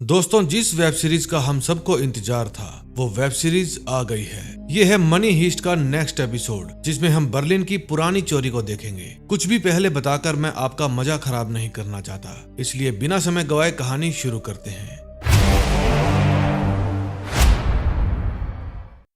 दोस्तों, जिस web series का हम सबको इंतजार था वो वेब सीरीज आ गई है। ये है मनी हीस्ट का नेक्स्ट एपिसोड, जिसमें हम बर्लिन की पुरानी चोरी को देखेंगे। कुछ भी पहले बताकर मैं आपका मजा खराब नहीं करना चाहता, इसलिए बिना समय गवाए कहानी शुरू करते हैं।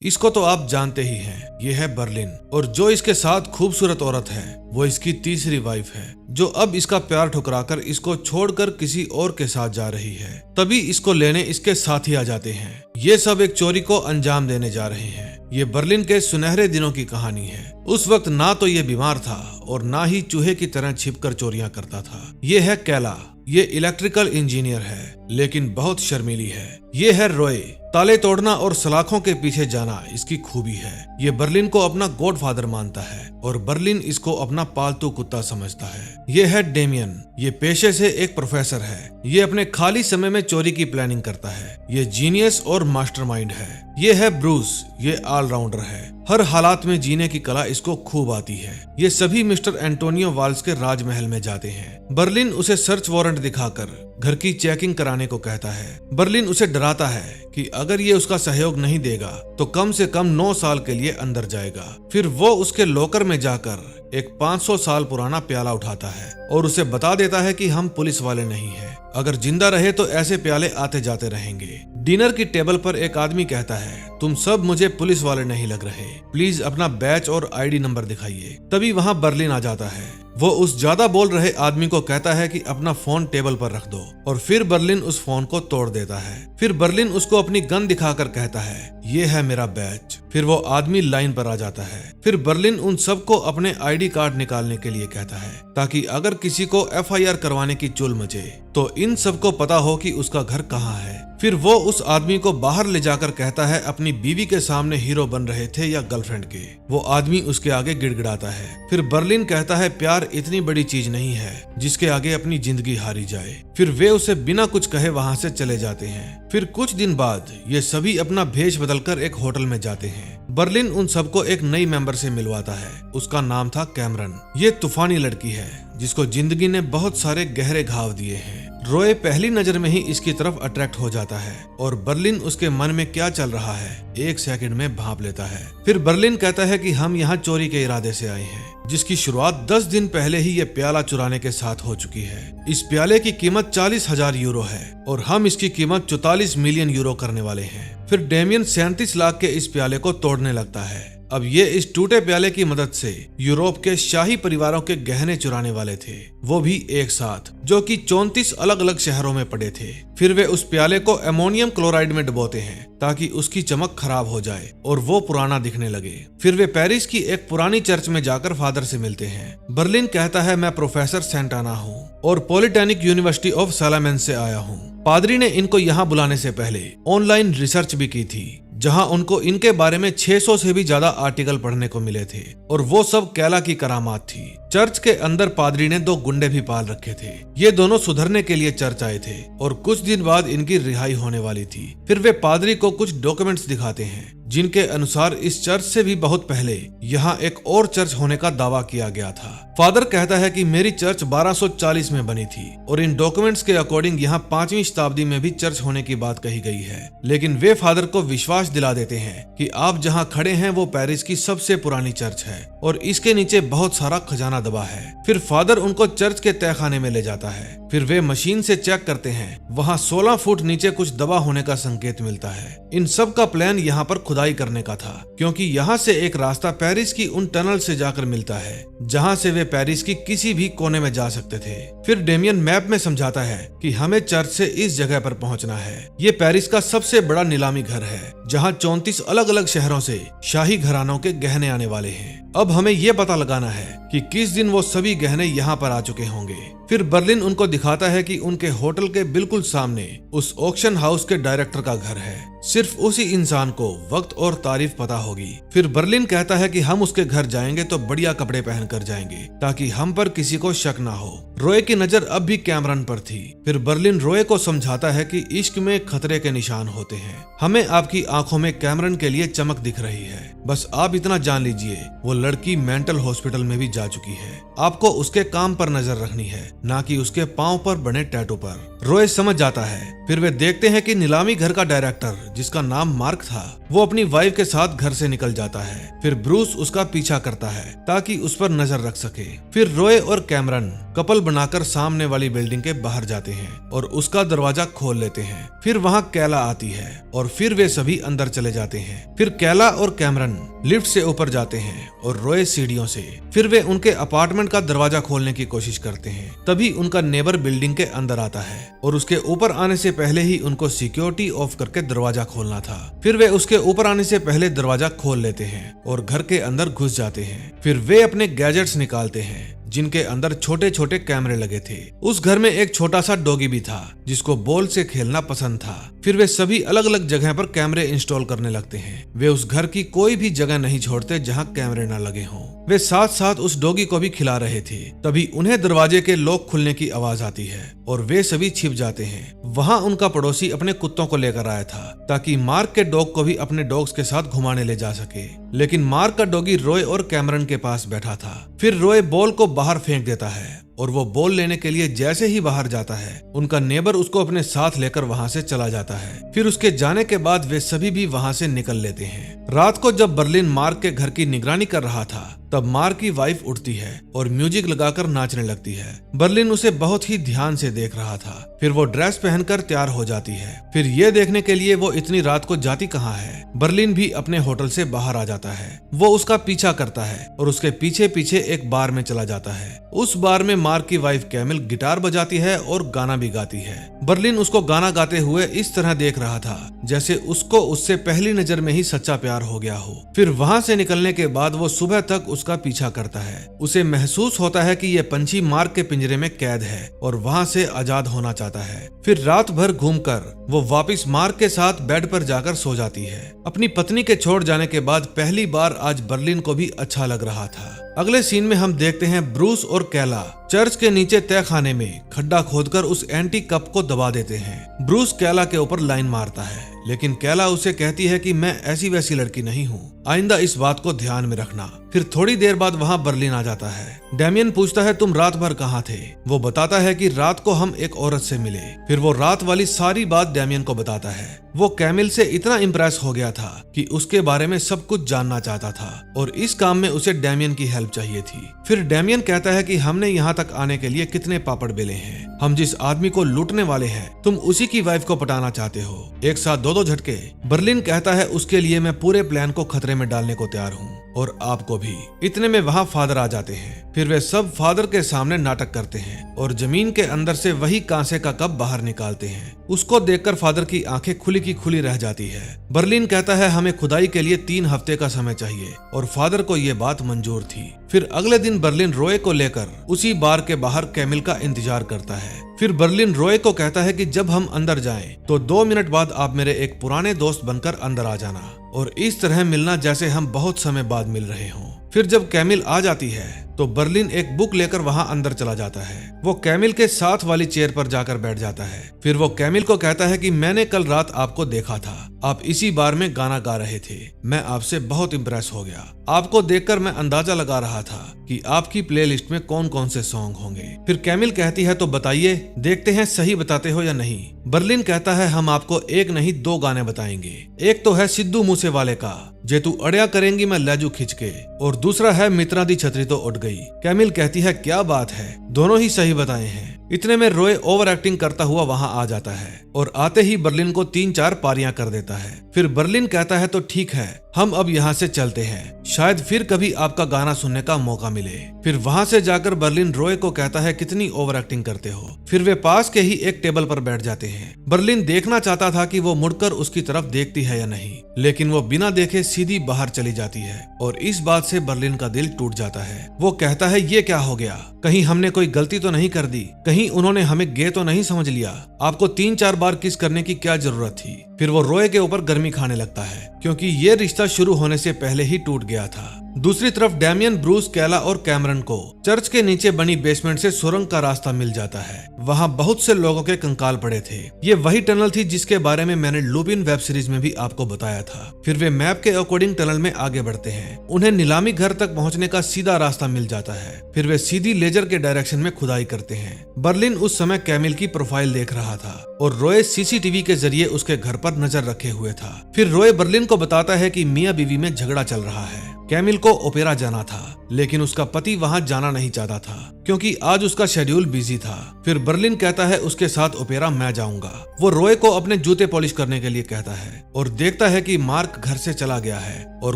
इसको तो आप जानते ही हैं, ये है बर्लिन, और जो इसके साथ खूबसूरत औरत है वो इसकी तीसरी वाइफ है, जो अब इसका प्यार ठुकराकर इसको छोड़कर किसी और के साथ जा रही है। तभी इसको लेने इसके साथी आ जाते हैं। ये सब एक चोरी को अंजाम देने जा रहे हैं। ये बर्लिन के सुनहरे दिनों की कहानी है। उस वक्त ना तो ये बीमार था और ना ही चूहे की तरह छिपकर चोरियां करता था। ये है कैला। ये इलेक्ट्रिकल इंजीनियर है, लेकिन बहुत शर्मीली है। ये है रॉय। ताले तोड़ना और सलाखों के पीछे जाना इसकी खूबी है। ये बर्लिन को अपना गॉडफादर मानता है और बर्लिन इसको अपना पालतू कुत्ता समझता है। ये है डेमियन। ये पेशे से एक प्रोफेसर है। ये अपने खाली समय में चोरी की प्लानिंग करता है। ये जीनियस और मास्टरमाइंड है। ये है ब्रूस। ये ऑलराउंडर है। हर हालात में जीने की कला इसको खूब आती है। ये सभी मिस्टर एंटोनियो वाल्स के राजमहल में जाते हैं। बर्लिन उसे सर्च वारंट दिखाकर घर की चेकिंग कराने को कहता है। बर्लिन उसे डराता है कि अगर ये उसका सहयोग नहीं देगा तो कम से कम 9 साल के लिए अंदर जाएगा। फिर वो उसके लॉकर में जाकर एक 500 साल पुराना प्याला उठाता है और उसे बता देता है कि हम पुलिस वाले नहीं हैं। अगर जिंदा रहे तो ऐसे प्याले आते जाते रहेंगे। डिनर की टेबल पर एक आदमी कहता है, तुम सब मुझे पुलिस वाले नहीं लग रहे, प्लीज अपना बैच और आईडी नंबर दिखाइए। तभी वहाँ बर्लिन आ जाता है। वो उस ज्यादा बोल रहे आदमी को कहता है कि अपना फोन टेबल पर रख दो, और फिर बर्लिन उस फोन को तोड़ देता है। फिर बर्लिन उसको अपनी गन दिखाकर कहता है, ये है मेरा बैच। फिर वो आदमी लाइन पर आ जाता है। फिर बर्लिन उन सबको अपने आईडी कार्ड निकालने के लिए कहता है, ताकि अगर किसी को एफआईआर करवाने की चुल मचे तो इन सबको पता हो कि उसका घर कहाँ है। फिर वो उस आदमी को बाहर ले जाकर कहता है अपनी बीवी के सामने हीरो बन रहे थे या गर्लफ्रेंड के। वो आदमी उसके आगे गिड़गिड़ाता है। फिर बर्लिन कहता है प्यार इतनी बड़ी चीज नहीं है जिसके आगे अपनी जिंदगी हारी जाए। फिर वे उसे बिना कुछ कहे वहाँ से चले जाते हैं। फिर कुछ दिन बाद ये सभी अपना भेष बदलकर एक होटल में जाते हैं। बर्लिन उन सबको एक नई मेंबर से मिलवाता है। उसका नाम था कैमरन। ये तूफानी लड़की है जिसको जिंदगी ने बहुत सारे गहरे घाव दिए हैं। रॉय पहली नजर में ही इसकी तरफ अट्रैक्ट हो जाता है और बर्लिन उसके मन में क्या चल रहा है 1 सेकंड में भांप लेता है। फिर बर्लिन कहता है कि हम यहाँ चोरी के इरादे से आए हैं, जिसकी शुरुआत 10 दिन पहले ही ये प्याला चुराने के साथ हो चुकी है। इस प्याले की कीमत 40,000 यूरो है और हम इसकी कीमत 44 मिलियन यूरो करने वाले हैं। फिर डेमियन 37 लाख के इस प्याले को तोड़ने लगता है। अब ये इस टूटे प्याले की मदद से यूरोप के शाही परिवारों के गहने चुराने वाले थे, वो भी एक साथ, जो कि 34 अलग अलग शहरों में पड़े थे। फिर वे उस प्याले को अमोनियम क्लोराइड में डुबोते हैं ताकि उसकी चमक खराब हो जाए और वो पुराना दिखने लगे। फिर वे पेरिस की एक पुरानी चर्च में जाकर फादर से मिलते हैं। बर्लिन कहता है, मैं प्रोफेसर सेंटाना हूँ और पॉलिटेक्निक यूनिवर्सिटी ऑफ सालामेन से आया हूँ। पादरी ने इनको यहाँ बुलाने से पहले ऑनलाइन रिसर्च भी की थी, जहां उनको इनके बारे में 600 से भी ज्यादा आर्टिकल पढ़ने को मिले थे, और वो सब कैला की करामात थी। चर्च के अंदर पादरी ने 2 गुंडे भी पाल रखे थे। ये दोनों सुधरने के लिए चर्च आए थे और कुछ दिन बाद इनकी रिहाई होने वाली थी। फिर वे पादरी को कुछ डॉक्यूमेंट्स दिखाते हैं जिनके अनुसार इस चर्च से भी बहुत पहले यहाँ एक और चर्च होने का दावा किया गया था। फादर कहता है कि मेरी चर्च 1240 में बनी थी और इन डॉक्यूमेंट्स के अकॉर्डिंग यहाँ 5वीं शताब्दी में भी चर्च होने की बात कही गई है। लेकिन वे फादर को विश्वास दिला देते हैं कि आप जहाँ खड़े हैं वो पेरिस की सबसे पुरानी चर्च है और इसके नीचे बहुत सारा खजाना दबा है। फिर फादर उनको चर्च के तहखाने में ले जाता है। फिर वे मशीन से चेक करते हैं। वहाँ 16 फुट नीचे कुछ दबा होने का संकेत मिलता है। इन सब का प्लान यहाँ पर खुदाई करने का था, क्योंकि यहाँ से एक रास्ता पेरिस की उन टनल से जाकर मिलता है जहाँ से वे पेरिस की किसी भी कोने में जा सकते थे। फिर डेमियन मैप में समझाता है कि हमें चर्च से इस जगह पर पहुँचना है। ये पेरिस का सबसे बड़ा नीलामी घर है जहाँ 34 अलग अलग शहरों से शाही घरानों के गहने आने वाले हैं। अब हमें ये पता लगाना है कि किस दिन वो सभी गहने यहाँ पर आ चुके होंगे। फिर बर्लिन उनको दिखाता है कि उनके होटल के बिल्कुल सामने उस ऑक्शन हाउस के डायरेक्टर का घर है। सिर्फ उसी इंसान को वक्त और तारीफ पता होगी। फिर बर्लिन कहता है कि हम उसके घर जाएंगे तो बढ़िया कपड़े पहन कर जाएंगे ताकि हम पर किसी को शक ना हो। रॉय की नजर अब भी कैमरन पर थी। फिर बर्लिन रॉय को समझाता है कि इश्क में खतरे के निशान होते हैं। हमें आपकी आंखों में कैमरन के लिए चमक दिख रही है। बस आप इतना जान लीजिए, वो लड़की मेंटल हॉस्पिटल में भी जा चुकी है। आपको उसके काम पर नजर रखनी है, ना कि उसके पाँव पर बने टैटू पर। रॉय समझ जाता है। फिर वे देखते हैं कि नीलामी घर का डायरेक्टर, जिसका नाम मार्क था, वो अपनी वाइफ के साथ घर से निकल जाता है। फिर ब्रूस उसका पीछा करता है ताकि उस पर नजर रख सके। फिर रॉय और कैमरन कपल बनाकर सामने वाली बिल्डिंग के बाहर जाते हैं और उसका दरवाजा खोल लेते हैं। फिर वहाँ कैला आती है और फिर वे सभी अंदर चले जाते हैं। फिर कैला और कैमरन लिफ्ट से ऊपर जाते हैं और रॉय सीढ़ियों से। फिर वे उनके अपार्टमेंट का दरवाजा खोलने की कोशिश करते हैं। तभी उनका नेबर बिल्डिंग के अंदर आता है और उसके ऊपर आने से पहले ही उनको सिक्योरिटी ऑफ करके दरवाजा खोलना था। फिर वे उसके ऊपर आने से पहले दरवाजा खोल लेते हैं और घर के अंदर घुस जाते हैं। फिर वे अपने गैजेट्स निकालते हैं जिनके अंदर छोटे छोटे कैमरे लगे थे। उस घर में एक छोटा सा डॉगी भी था जिसको बॉल से खेलना पसंद था। फिर वे सभी अलग अलग जगह पर कैमरे इंस्टॉल करने लगते हैं। वे उस घर की कोई भी जगह नहीं छोड़ते जहां कैमरे न लगे हों। वे साथ साथ उस डॉगी को भी खिला रहे थे। तभी उन्हें दरवाजे के लॉक खुलने की आवाज आती है और वे सभी छिप जाते हैं। वहां उनका पड़ोसी अपने कुत्तों को लेकर आया था ताकि मार्क के डॉग को भी अपने डॉग्स के साथ घुमाने ले जा सके, लेकिन मार्क का डॉगी रॉय और कैमरन के पास बैठा था। फिर रॉय बॉल को बाहर फेंक देता है और वो बॉल लेने के लिए जैसे ही बाहर जाता है, उनका नेबर उसको अपने साथ लेकर वहां से चला जाता है। फिर उसके जाने के बाद वे सभी भी वहां से निकल लेते हैं। रात को जब बर्लिन मार्क के घर की निगरानी कर रहा था, तब मार्क की वाइफ उठती है और म्यूजिक लगाकर नाचने लगती है। बर्लिन उसे बहुत ही ध्यान से देख रहा था। फिर वो ड्रेस पहनकर तैयार हो जाती है। फिर ये देखने के लिए वो इतनी रात को जाती कहाँ है। बर्लिन भी अपने होटल से बाहर आ जाता है। वो उसका पीछा करता है और उसके पीछे पीछे एक बार में चला जाता है। उस बार में मार्क की वाइफ कैमिल गिटार बजाती है और गाना भी गाती है। बर्लिन उसको गाना गाते हुए इस तरह देख रहा था जैसे उसको उससे पहली नजर में ही सच्चा प्यार हो गया हो। फिर वहां से निकलने के बाद वो सुबह तक उसका पीछा करता है। उसे महसूस होता है कि यह पंछी मार्क के पिंजरे में कैद है और वहां से आजाद होना चाहता है। फिर रात भर घूमकर वो वापस मार्क के साथ बेड पर जाकर सो जाती है। अपनी पत्नी के छोड़ जाने के बाद पहली बार आज बर्लिन को भी अच्छा लग रहा था। अगले सीन में हम देखते हैं ब्रूस और कैला चर्च के नीचे तहखाने में खड्डा खोदकर उस एंटी कप को दबा देते हैं। ब्रूस कैला के ऊपर लाइन मारता है, लेकिन कैला उसे कहती है कि मैं ऐसी वैसी लड़की नहीं हूँ, आइंदा इस बात को ध्यान में रखना। फिर थोड़ी देर बाद वहाँ बर्लिन आ जाता है। डैमियन पूछता है तुम रात भर कहाँ थे। वो बताता है कि रात को हम एक औरत से मिले। फिर वो रात वाली सारी बात डैमियन को बताता है। वो कैमिल से इतना इम्प्रेस हो गया था कि उसके बारे में सब कुछ जानना चाहता था और इस काम में उसे डैमियन की हेल्प चाहिए थी। फिर डैमियन कहता है कि हमने यहाँ तक आने के लिए कितने पापड़ बेले हैं। हम जिस आदमी को लूटने वाले हैं, तुम उसी की वाइफ को पटाना चाहते हो, एक साथ दो झटके। बर्लिन कहता है उसके लिए मैं पूरे प्लान को खतरे में डालने को तैयार हूँ और आपको भी। इतने में वहाँ फादर आ जाते हैं। फिर वे सब फादर के सामने नाटक करते हैं और जमीन के अंदर से वही कांसे का कप बाहर निकालते हैं। उसको देखकर फादर की आंखें खुली की खुली रह जाती है। बर्लिन कहता है हमें खुदाई के लिए 3 हफ्ते का समय चाहिए और फादर को ये बात मंजूर थी। फिर अगले दिन बर्लिन रॉय को लेकर उसी बार के बाहर कैमिल का इंतजार करता है। फिर बर्लिन रॉय को कहता है कि जब हम अंदर जाएं तो 2 मिनट बाद आप मेरे एक पुराने दोस्त बनकर अंदर आ जाना और इस तरह मिलना जैसे हम बहुत समय बाद मिल रहे हों। फिर जब कैमिल आ जाती है तो बर्लिन एक बुक लेकर वहां अंदर चला जाता है। वो कैमिल के साथ वाली चेयर पर जाकर बैठ जाता है। फिर वो कैमिल को कहता है कि मैंने कल रात आपको देखा था, आप इसी बार में गाना गा रहे थे। मैं आपसे बहुत इम्प्रेस हो गया। आपको देखकर मैं अंदाजा लगा रहा था कि आपकी प्लेलिस्ट में कौन कौन से सॉन्ग होंगे। फिर कैमिल कहती है तो बताइए, देखते हैं सही बताते हो या नहीं। बर्लिन कहता है हम आपको एक नहीं 2 गाने बताएंगे। एक तो है सिद्धू मूसेवाले का जे तू अड़िया करेंगी मैं लेजू खिंच के, और दूसरा है मित्रा दी छतरी तो उड़ गई। कैमिल कहती है क्या बात है, दोनों ही सही बताए हैं। इतने में रॉय ओवर एक्टिंग करता हुआ वहां आ जाता है और आते ही बर्लिन को 3-4 पारियां कर देता है। फिर बर्लिन कहता है तो ठीक है, हम अब यहाँ से चलते हैं, शायद फिर कभी आपका गाना सुनने का मौका मिले। फिर वहां से जाकर बर्लिन रॉय को कहता है कितनी ओवर एक्टिंग करते हो। फिर वे पास के ही एक टेबल पर बैठ जाते हैं। बर्लिन देखना चाहता था कि वो मुड़कर उसकी तरफ देखती है या नहीं, लेकिन वो बिना देखे सीधी बाहर चली जाती है और इस बात से बर्लिन का दिल टूट जाता है। वो कहता है ये क्या हो गया, कहीं हमने कोई गलती तो नहीं कर दी, कहीं उन्होंने हमें गे तो नहीं समझ लिया, आपको 3-4 बार किस करने की क्या जरूरत थी। फिर वो रॉय के ऊपर गर्मी खाने लगता है क्योंकि ये रिश्ता शुरू होने से पहले ही टूट गया था। दूसरी तरफ डैमियन, ब्रूस, कैला और कैमरन को चर्च के नीचे बनी बेसमेंट से सुरंग का रास्ता मिल जाता है। वहाँ बहुत से लोगों के कंकाल पड़े थे। ये वही टनल थी जिसके बारे में मैंने लुपिन वेब सीरीज में भी आपको बताया था। फिर वे मैप के अकॉर्डिंग टनल में आगे बढ़ते हैं। उन्हें नीलामी घर तक पहुँचने का सीधा रास्ता मिल जाता है। फिर वे सीधी लेजर के डायरेक्शन में खुदाई करते हैं। बर्लिन उस समय कैमिल की प्रोफाइल देख रहा था और रॉय सीसीटीवी के जरिए उसके घर पर नजर रखे हुए था। फिर रॉय बर्लिन को बताता है कि मियां बीवी में झगड़ा चल रहा है। कैमिल को ओपेरा जाना था, लेकिन उसका पति वहां जाना नहीं चाहता था क्योंकि आज उसका शेड्यूल बिजी था। फिर बर्लिन कहता है उसके साथ ओपेरा मैं जाऊंगा। वो रॉय को अपने जूते पॉलिश करने के लिए कहता है और देखता है कि मार्क घर से चला गया है और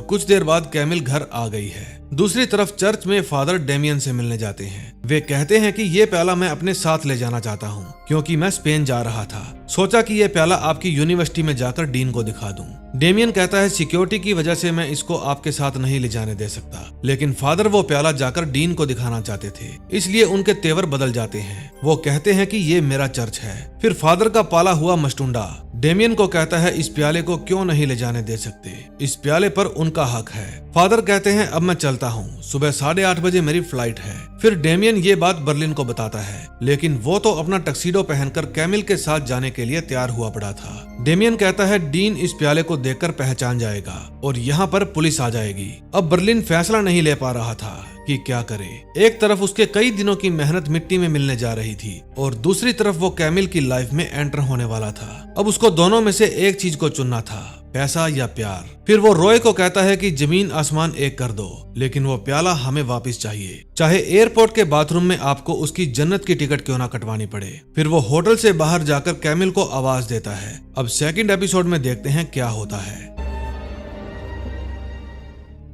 कुछ देर बाद कैमिल घर आ गई है। दूसरी तरफ चर्च में फादर डेमियन से मिलने जाते हैं। वे कहते हैं कि ये प्याला मैं अपने साथ ले जाना चाहता हूँ क्योंकि मैं स्पेन जा रहा था। सोचा कि ये प्याला आपकी यूनिवर्सिटी में जाकर डीन को दिखा दूं। डेमियन कहता है सिक्योरिटी की वजह से मैं इसको आपके साथ नहीं ले जाने दे सकता, लेकिन फादर वो प्याला जाकर डीन को दिखाना चाहते थे, इसलिए उनके तेवर बदल जाते हैं। वो कहते हैं कि ये मेरा चर्च है। फिर फादर का पाला हुआ मस्टुंडा डेमियन को कहता है इस प्याले को क्यों नहीं ले जाने दे सकते, इस प्याले पर उनका हक है। फादर कहते हैं अब मैं चलता हूँ, सुबह 8:30 बजे मेरी फ्लाइट है। फिर डेमियन ये बात बर्लिन को बताता है, लेकिन वो तो अपना टक्सीडो पहनकर कैमिल के साथ जाने के लिए तैयार हुआ पड़ा था। डेमियन कहता है डीन इस प्याले को देखकर पहचान जाएगा और यहाँ पर पुलिस आ जाएगी। अब बर्लिन फैसला नहीं ले पा रहा था कि क्या करे। एक तरफ उसके कई दिनों की मेहनत मिट्टी में मिलने जा रही थी और दूसरी तरफ वो कैमिल की लाइफ में एंटर होने वाला था। अब उसको दोनों में से एक चीज को चुनना था, पैसा या प्यार। फिर वो रॉय को कहता है कि जमीन आसमान एक कर दो, लेकिन वो प्याला हमें वापस चाहिए, चाहे एयरपोर्ट के बाथरूम में आपको उसकी जन्नत की टिकट क्यों ना कटवानी पड़े। फिर वो होटल से बाहर जाकर कैमिल को आवाज देता है। अब सेकंड एपिसोड में देखते हैं क्या होता है।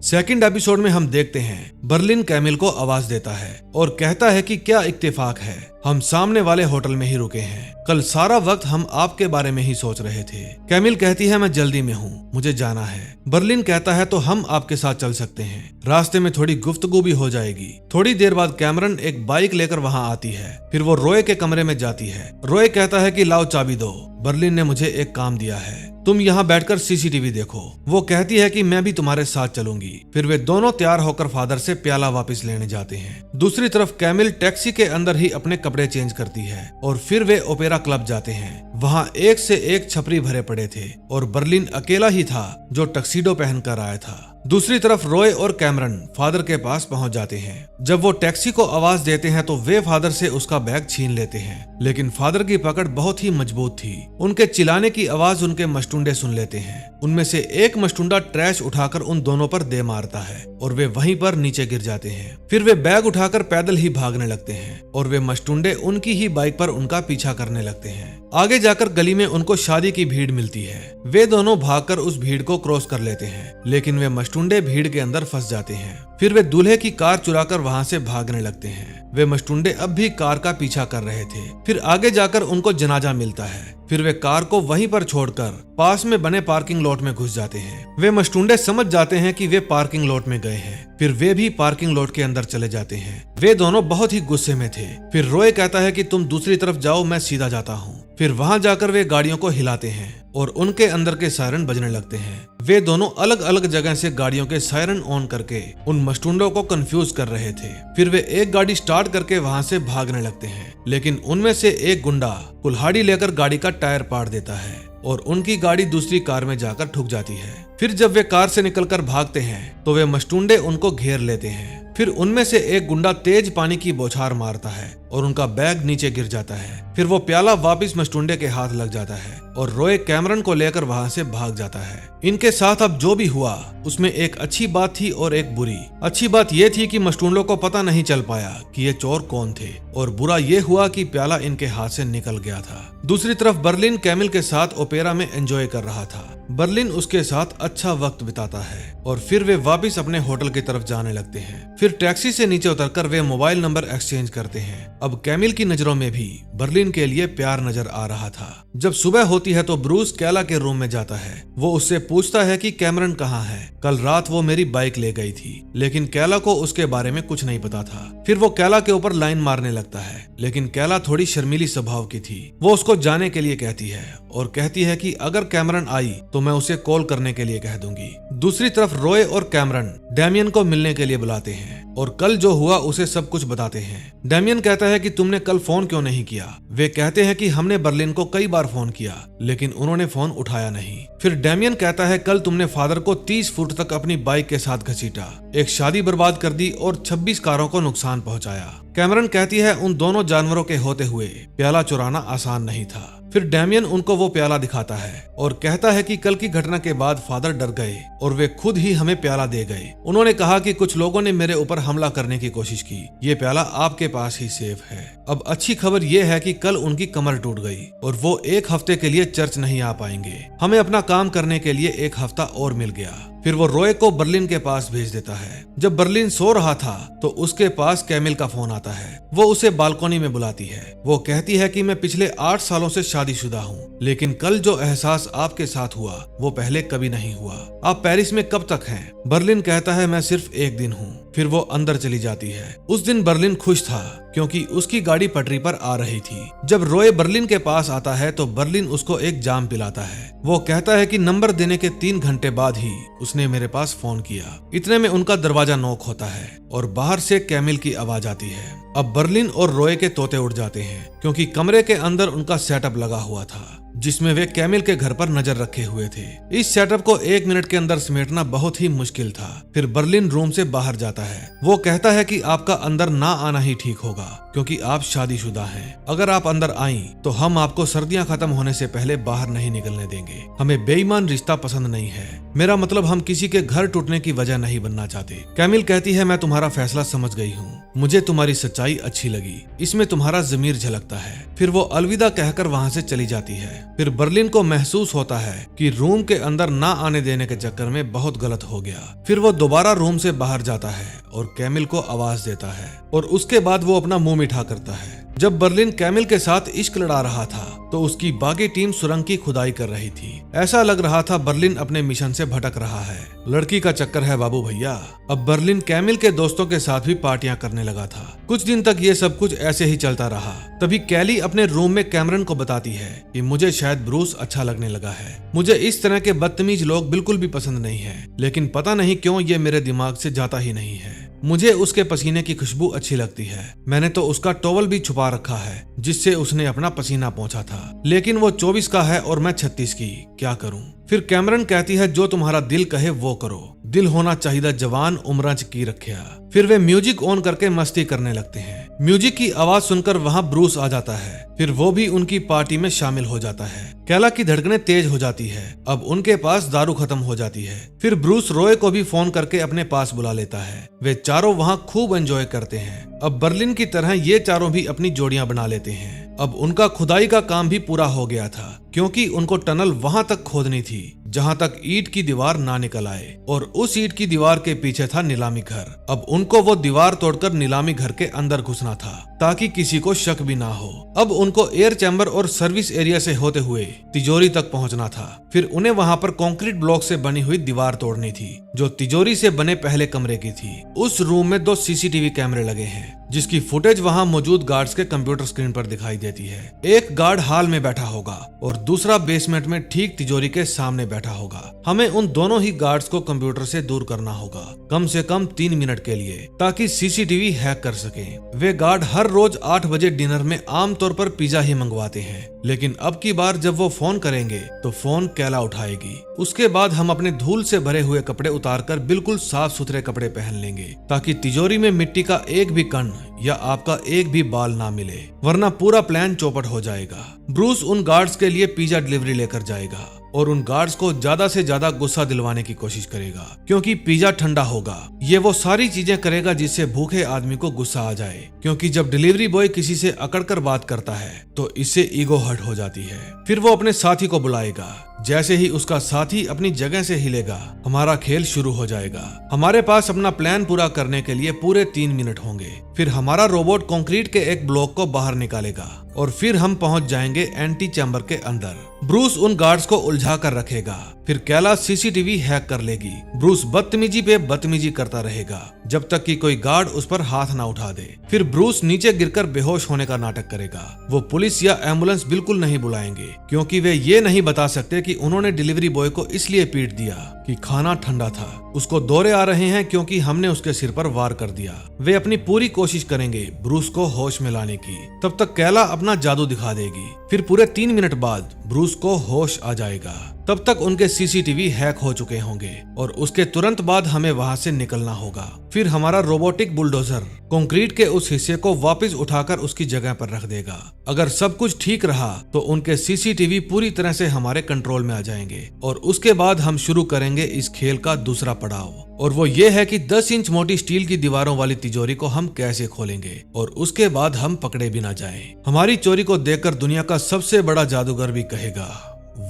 सेकंड एपिसोड में हम देखते हैं बर्लिन कैमिल को आवाज देता है और कहता है कि क्या इत्तेफाक है, हम सामने वाले होटल में ही रुके हैं। कल सारा वक्त हम आपके बारे में ही सोच रहे थे। कैमिल कहती है मैं जल्दी में हूँ, मुझे जाना है। बर्लिन कहता है तो हम आपके साथ चल सकते हैं, रास्ते में थोड़ी गुफ्तगू भी हो जाएगी। थोड़ी देर बाद कैमरन एक बाइक लेकर वहाँ आती है। फिर वो रॉय के कमरे में जाती है। रॉय कहता है कि लाओ चाबी दो, बर्लिन ने मुझे एक काम दिया है, तुम यहाँ बैठकर सीसीटीवी देखो। वो कहती है कि मैं भी तुम्हारे साथ चलूंगी। फिर वे दोनों तैयार होकर फादर से प्याला वापस लेने जाते हैं। दूसरी तरफ कैमिल टैक्सी के अंदर ही अपने कपड़े चेंज करती है और फिर वे ओपेरा क्लब जाते हैं। वहाँ एक से एक छपरी भरे पड़े थे और बर्लिन अकेला ही था जो टक्सीडो पहनकर आया था। दूसरी तरफ रॉय और कैमरन फादर के पास पहुंच जाते हैं। जब वो टैक्सी को आवाज देते हैं तो वे फादर से उसका बैग छीन लेते हैं, लेकिन फादर की पकड़ बहुत ही मजबूत थी। उनके चिल्लाने की आवाज उनके मस्टुंडे सुन लेते हैं। उनमें से एक मस्टुंडा ट्रैश उठाकर उन दोनों पर दे मारता है और वे वहीं पर नीचे गिर जाते हैं। फिर वे बैग उठाकर पैदल ही भागने लगते हैं और वे मस्टुंडे उनकी ही बाइक पर उनका पीछा करने लगते हैं। आगे जाकर गली में उनको शादी की भीड़ मिलती है। वे दोनों भागकर उस भीड़ को क्रॉस कर लेते हैं, लेकिन वे मस्टुंडे भीड़ के अंदर फंस जाते हैं। फिर वे दूल्हे की कार चुराकर वहां से भागने लगते हैं। वे मस्टुंडे अब भी कार का पीछा कर रहे थे। फिर आगे जाकर उनको जनाजा मिलता है। फिर वे कार को वहीं पर छोड़कर पास में बने पार्किंग लॉट में घुस जाते हैं। वे मस्टुंडे समझ जाते हैं कि वे पार्किंग लॉट में गए हैं। फिर वे भी पार्किंग लॉट के अंदर चले जाते हैं। वे दोनों बहुत ही गुस्से में थे। फिर रॉय कहता है कि तुम दूसरी तरफ जाओ, मैं सीधा जाता हूँ। फिर वहां जाकर वे गाड़ियों को हिलाते हैं और उनके अंदर के सायरन बजने लगते हैं। वे दोनों अलग अलग जगह से गाड़ियों के सायरन ऑन करके उन मस्टुंडों को कंफ्यूज कर रहे थे। फिर वे एक गाड़ी स्टार्ट करके वहां से भागने लगते हैं, लेकिन उनमें से एक गुंडा कुल्हाड़ी लेकर गाड़ी का टायर पाड़ देता है और उनकी गाड़ी दूसरी कार में जाकर ठुक जाती है। फिर जब वे कार से निकलकर भागते हैं तो वे मस्टुंडे उनको घेर लेते हैं। फिर उनमें से एक गुंडा तेज पानी की बौछार मारता है और उनका बैग नीचे गिर जाता है। फिर वो प्याला वापस मस्टुंडे के हाथ लग जाता है और रॉय कैमरन को लेकर वहां से भाग जाता है। इनके साथ अब जो भी हुआ उसमें एक अच्छी बात थी और एक बुरी। अच्छी बात यह थी कि मस्टुंडों को पता नहीं चल पाया कि ये चोर कौन थे, और बुरा ये हुआ कि प्याला इनके हाथ से निकल गया था। दूसरी तरफ बर्लिन कैमिल के साथ ओपेरा में एंजॉय कर रहा था। बर्लिन उसके साथ अच्छा वक्त बिताता है और फिर वे वापस अपने होटल की तरफ जाने लगते हैं। फिर टैक्सी से नीचे उतरकर वे मोबाइल नंबर एक्सचेंज करते हैं। अब कैमिल की नजरों में भी बर्लिन बर्लिन के लिए प्यार नजर आ रहा था। जब सुबह होती है तो ब्रूस कैला के रूम में जाता है। वो उससे पूछता है कि कैमरन कहाँ है। कल रात वो मेरी बाइक ले गई थी, लेकिन कैला को उसके बारे में कुछ नहीं पता था। फिर वो कैला के ऊपर लाइन मारने लगता है, लेकिन कैला थोड़ी शर्मीली स्वभाव की थी। वो उसको जाने के लिए कहती है और कहती है कि अगर कैमरन आई तो मैं उसे कॉल करने के लिए कह दूंगी। दूसरी तरफ रॉय और कैमरन डैमियन को मिलने के लिए बुलाते हैं और कल जो हुआ उसे सब कुछ बताते हैं। डैमियन कहता है कि तुमने कल फोन क्यों नहीं किया। वे कहते हैं कि हमने बर्लिन को कई बार फोन किया, लेकिन उन्होंने फोन उठाया नहीं। फिर डैमियन कहता है कल तुमने फादर को 30 फुट तक अपनी बाइक के साथ घसीटा, एक शादी बर्बाद कर दी और 26 कारों को नुकसान पहुंचाया। कैमरन कहती है उन दोनों जानवरों के होते हुए प्याला चुराना आसान नहीं था। फिर डैमियन उनको वो प्याला दिखाता है और कहता है कि कल की घटना के बाद फादर डर गए और वे खुद ही हमें प्याला दे गए। उन्होंने कहा कि कुछ लोगों ने मेरे ऊपर हमला करने की कोशिश की, ये प्याला आपके पास ही सेफ है। अब अच्छी खबर ये है कि कल उनकी कमर टूट गई और वो 1 हफ्ते के लिए चर्च नहीं आ पाएंगे। हमें अपना काम करने के लिए 1 हफ्ता और मिल गया। फिर वो रॉय को बर्लिन के पास भेज देता है। जब बर्लिन सो रहा था तो उसके पास कैमिल का फोन आता है। वो उसे बालकोनी में बुलाती है। वो कहती है कि मैं पिछले 8 सालों से शादीशुदा हूँ, लेकिन कल जो एहसास आपके साथ हुआ वो पहले कभी नहीं हुआ। आप पेरिस में कब तक हैं? बर्लिन कहता है मैं सिर्फ 1 दिन हूँ। फिर वो अंदर चली जाती है। उस दिन बर्लिन खुश था क्योंकि उसकी गाड़ी पटरी पर आ रही थी। जब रॉय बर्लिन के पास आता है तो बर्लिन उसको एक जाम पिलाता है। वो कहता है कि नंबर देने के 3 घंटे बाद ही उसने मेरे पास फोन किया। इतने में उनका दरवाजा नॉक होता है और बाहर से कैमिल की आवाज आती है। अब बर्लिन और रॉय के तोते उड़ जाते हैं क्योंकि कमरे के अंदर उनका सेटअप लगा हुआ था, जिसमें वे कैमिल के घर पर नजर रखे हुए थे। इस सेटअप को 1 मिनट के अंदर समेटना बहुत ही मुश्किल था। फिर बर्लिन रूम से बाहर जाता है। वो कहता है कि आपका अंदर ना आना ही ठीक होगा क्योंकि आप शादीशुदा हैं। अगर आप अंदर आईं तो हम आपको सर्दियां खत्म होने से पहले बाहर नहीं निकलने देंगे। हमें बेईमान रिश्ता पसंद नहीं है। मेरा मतलब हम किसी के घर टूटने की वजह नहीं बनना चाहते। कैमिल कहती है मैं तुम्हारा फैसला समझ गई हूँ, मुझे तुम्हारी सच्चाई अच्छी लगी, इसमें तुम्हारा ज़मीर झलकता है। फिर वो अलविदा कहकर वहाँ से चली जाती है। फिर बर्लिन को महसूस होता है कि रूम के अंदर ना आने देने के चक्कर में बहुत गलत हो गया। फिर वो दोबारा रूम से बाहर जाता है और कैमिल को आवाज देता है और उसके बाद वो अपना मुंह मीठा करता है। जब बर्लिन कैमिल के साथ इश्क लड़ा रहा था तो उसकी बागी टीम सुरंग की खुदाई कर रही थी। ऐसा लग रहा था बर्लिन अपने मिशन से भटक रहा है। लड़की का चक्कर है बाबू भैया। अब बर्लिन कैमिल के दोस्तों के साथ भी पार्टियां करने लगा था। कुछ दिन तक ये सब कुछ ऐसे ही चलता रहा। तभी कैली अपने रूम में कैमरन को बताती है कि मुझे शायद ब्रूस अच्छा लगने लगा है। मुझे इस तरह के बदतमीज लोग बिल्कुल भी पसंद नहीं है, लेकिन पता नहीं क्यों ये मेरे दिमाग से जाता ही नहीं है। मुझे उसके पसीने की खुशबू अच्छी लगती है। मैंने तो उसका टॉवल भी छुपा रखा है जिससे उसने अपना पसीना पोंछा था, लेकिन वो 24 का है और मैं 36 की। क्या करूं? फिर कैमरन कहती है जो तुम्हारा दिल कहे वो करो, दिल होना चाहिए जवान उम्र च की रखिया। फिर वे म्यूजिक ऑन करके मस्ती करने लगते हैं। म्यूजिक की आवाज सुनकर वहां ब्रूस आ जाता है। फिर वो भी उनकी पार्टी में शामिल हो जाता है। कैला की धड़कनें तेज हो जाती है। अब उनके पास दारू खत्म हो जाती है। फिर ब्रूस रॉय को भी फोन करके अपने पास बुला लेता है। वे चारों वहां खूब एंजॉय करते हैं। अब बर्लिन की तरह ये चारों भी अपनी जोड़ियां बना लेते हैं। अब उनका खुदाई का काम भी पूरा हो गया था क्योंकि उनको टनल वहां तक खोदनी थी जहां तक ईंट की दीवार ना निकल आए, और उस ईंट की दीवार के पीछे था नीलामी घर। अब उनको वो दीवार तोड़कर नीलामी घर के अंदर घुसना था ताकि किसी को शक भी ना हो। अब उनको एयर चैम्बर और सर्विस एरिया से होते हुए तिजोरी तक पहुंचना था। फिर उन्हें वहां पर कंक्रीट ब्लॉक से बनी हुई दीवार तोड़नी थी जो तिजोरी से बने पहले कमरे की थी। उस रूम में 2 सीसीटीवी कैमरे लगे हैं जिसकी फुटेज वहां मौजूद गार्ड्स के कंप्यूटर स्क्रीन पर दिखाई देती है। एक गार्ड हॉल में बैठा होगा और दूसरा बेसमेंट में ठीक तिजोरी के सामने बैठा होगा। हमें उन दोनों ही गार्ड्स को कंप्यूटर से दूर करना होगा, कम से कम 3 मिनट के लिए, ताकि सीसीटीवी हैक कर सकें। वे गार्ड हर रोज 8 बजे डिनर में आमतौर पर पिज्जा ही मंगवाते हैं, लेकिन अब की बार जब वो फोन करेंगे तो फोन कैला उठाएगी। उसके बाद हम अपने धूल से भरे हुए कपड़े उतारकर बिल्कुल साफ सुथरे कपड़े पहन लेंगे ताकि तिजोरी में मिट्टी का एक भी कण या आपका एक भी बाल ना मिले, वरना पूरा प्लान चौपट हो जाएगा। ब्रूस उन गार्ड्स के लिए पिज्जा डिलीवरी लेकर जाएगा और उन गार्ड्स को ज्यादा से ज्यादा गुस्सा दिलवाने की कोशिश करेगा क्योंकि पिज्जा ठंडा होगा। ये वो सारी चीजें करेगा जिससे भूखे आदमी को गुस्सा आ जाए, क्योंकि जब डिलीवरी बॉय किसी से अकड़कर बात करता है तो इससे ईगो हर्ट हो जाती है। फिर वो अपने साथी को बुलाएगा जैसे ही उसका साथी अपनी जगह से हिलेगा, हमारा खेल शुरू हो जाएगा। हमारे पास अपना प्लान पूरा करने के लिए पूरे 3 मिनट होंगे। फिर हमारा रोबोट कंक्रीट के एक ब्लॉक को बाहर निकालेगा और फिर हम पहुंच जाएंगे एंटी चैम्बर के अंदर। ब्रूस उन गार्ड्स को उलझा कर रखेगा। फिर कैला सीसीटीवी हैक कर लेगी। ब्रूस बदतमीजी पे बदतमीजी करता रहेगा जब तक कि कोई गार्ड उस पर हाथ ना उठा दे। फिर ब्रूस नीचे गिरकर बेहोश होने का नाटक करेगा। वो पुलिस या एम्बुलेंस बिल्कुल नहीं बुलाएंगे क्योंकि वे ये नहीं बता सकते कि उन्होंने डिलीवरी बॉय को इसलिए पीट दिया कि खाना ठंडा था। उसको दौरे आ रहे हैं क्योंकि हमने उसके सिर पर वार कर दिया। वे अपनी पूरी कोशिश करेंगे ब्रूस को होश में लाने की। तब तक कैला अपना जादू दिखा देगी। फिर पूरे 3 मिनट बाद ब्रूस को होश आ जाएगा। तब तक उनके सीसीटीवी हैक हो चुके होंगे और उसके तुरंत बाद हमें वहां से निकलना होगा। फिर हमारा रोबोटिक बुलडोजर कंक्रीट के उस हिस्से को वापस उठाकर उसकी जगह पर रख देगा। अगर सब कुछ ठीक रहा तो उनके सीसीटीवी पूरी तरह से हमारे कंट्रोल में आ जाएंगे और उसके बाद हम शुरू करेंगे इस खेल का दूसरा पड़ाव, और वो ये है कि 10 इंच मोटी स्टील की दीवारों वाली तिजोरी को हम कैसे खोलेंगे और उसके बाद हम पकड़े भी ना जाएं। हमारी चोरी को देखकर दुनिया का सबसे बड़ा जादूगर भी कहेगा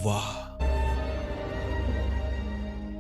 वाह।